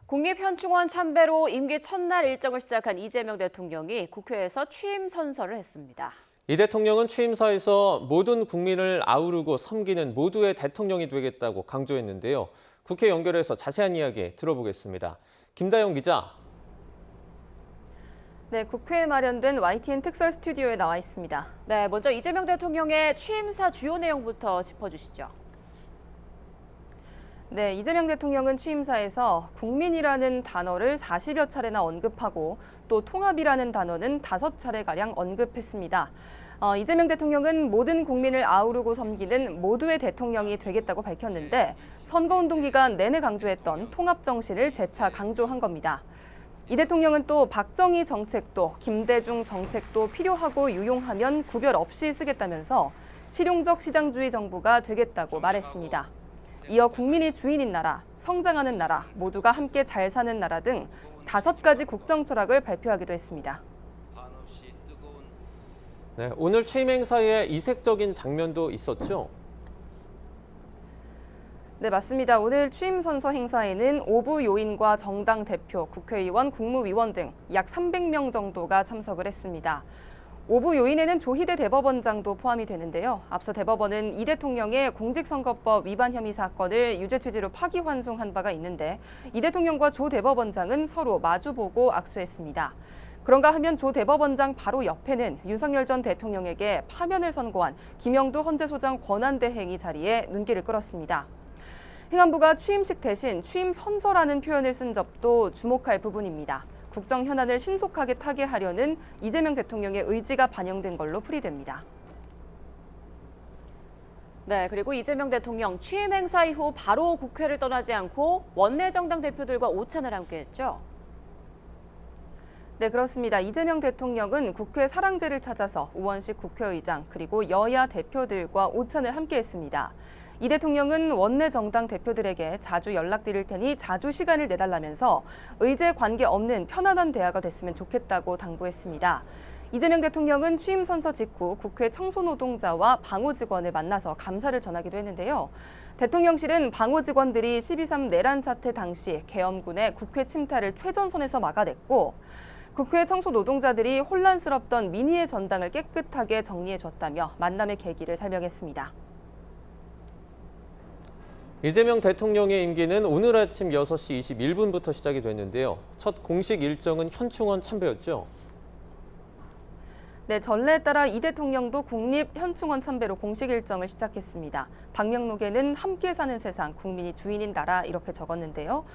국립현충원 참배로 임기 첫날 일정을 시작한 이재명 대통령이 국회에서 취임 선서를 했습니다. 이 대통령은 취임사에서 모든 국민을 아우르고 섬기는 모두의 대통령이 되겠다고 강조했는데요. 국회 연결해서 자세한 이야기 들어보겠습니다. 김다영 기자. 네, 국회에 마련된 YTN 특설 스튜디오에 나와 있습니다. 네, 먼저 이재명 대통령의 취임사 주요 내용부터 짚어주시죠. 네, 이재명 대통령은 취임사에서 국민이라는 단어를 40여 차례나 언급하고 또 통합이라는 단어는 5차례가량 언급했습니다. 이재명 대통령은 모든 국민을 아우르고 섬기는 모두의 대통령이 되겠다고 밝혔는데 선거운동 기간 내내 강조했던 통합 정신을 재차 강조한 겁니다. 이 대통령은 또 박정희 정책도 김대중 정책도 필요하고 유용하면 구별 없이 쓰겠다면서 실용적 시장주의 정부가 되겠다고 말했습니다. 이어 국민이 주인인 나라, 성장하는 나라, 모두가 함께 잘 사는 나라 등 5가지 국정 철학을 발표하기도 했습니다. 네, 오늘 취임 행사에 이색적인 장면도 있었죠? 네, 맞습니다. 오늘 취임 선서 행사에는 오부 요인과 정당 대표, 국회의원, 국무위원 등 약 300명 정도가 참석을 했습니다. 오부 요인에는 조희대 대법원장도 포함이 되는데요. 앞서 대법원은 이 대통령의 공직선거법 위반 혐의 사건을 유죄 취지로 파기환송한 바가 있는데 이 대통령과 조 대법원장은 서로 마주보고 악수했습니다. 그런가 하면 조 대법원장 바로 옆에는 윤석열 전 대통령에게 파면을 선고한 김영두 헌재소장 권한대행이 자리에 눈길을 끌었습니다. 행안부가 취임식 대신 취임 선서라는 표현을 쓴 점도 주목할 부분입니다. 국정 현안을 신속하게 타개하려는 이재명 대통령의 의지가 반영된 걸로 풀이됩니다. 네, 그리고 이재명 대통령 취임 행사 이후 바로 국회를 떠나지 않고 원내정당 대표들과 오찬을 함께했죠. 네, 그렇습니다. 이재명 대통령은 국회 사랑제를 찾아서 우원식 국회의장 그리고 여야 대표들과 오찬을 함께했습니다. 이 대통령은 원내 정당 대표들에게 자주 연락드릴 테니 자주 시간을 내달라면서 의제 관계없는 편안한 대화가 됐으면 좋겠다고 당부했습니다. 이재명 대통령은 취임 선서 직후 국회 청소노동자와 방호 직원을 만나서 감사를 전하기도 했는데요. 대통령실은 방호 직원들이 12.3 내란 사태 당시 계엄군의 국회 침탈을 최전선에서 막아냈고 국회 청소노동자들이 혼란스럽던 민의의 전당을 깨끗하게 정리해줬다며 만남의 계기를 설명했습니다. 이재명 대통령의 임기는 오늘 아침 6시 21분부터 시작이 됐는데요. 첫 공식 일정은 현충원 참배였죠. 네, 전례에 따라 이 대통령도 국립현충원 참배로 공식 일정을 시작했습니다. 방명록에는 함께 사는 세상, 국민이 주인인 나라 이렇게 적었는데요.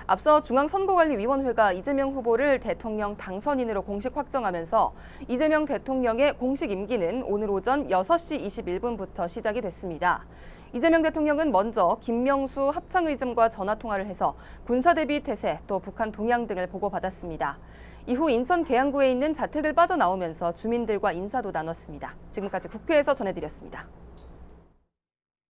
앞서 중앙선거관리위원회가 이재명 후보를 대통령 당선인으로 공식 확정하면서 이재명 대통령의 공식 임기는 오늘 오전 6시 21분부터 시작이 됐습니다. 이재명 대통령은 먼저 김명수 합창의장과 전화통화를 해서 군사대비 태세, 또 북한 동향 등을 보고받았습니다. 이후 인천 계양구에 있는 자택을 빠져나오면서 주민들과 인사도 나눴습니다. 지금까지 국회에서 전해드렸습니다.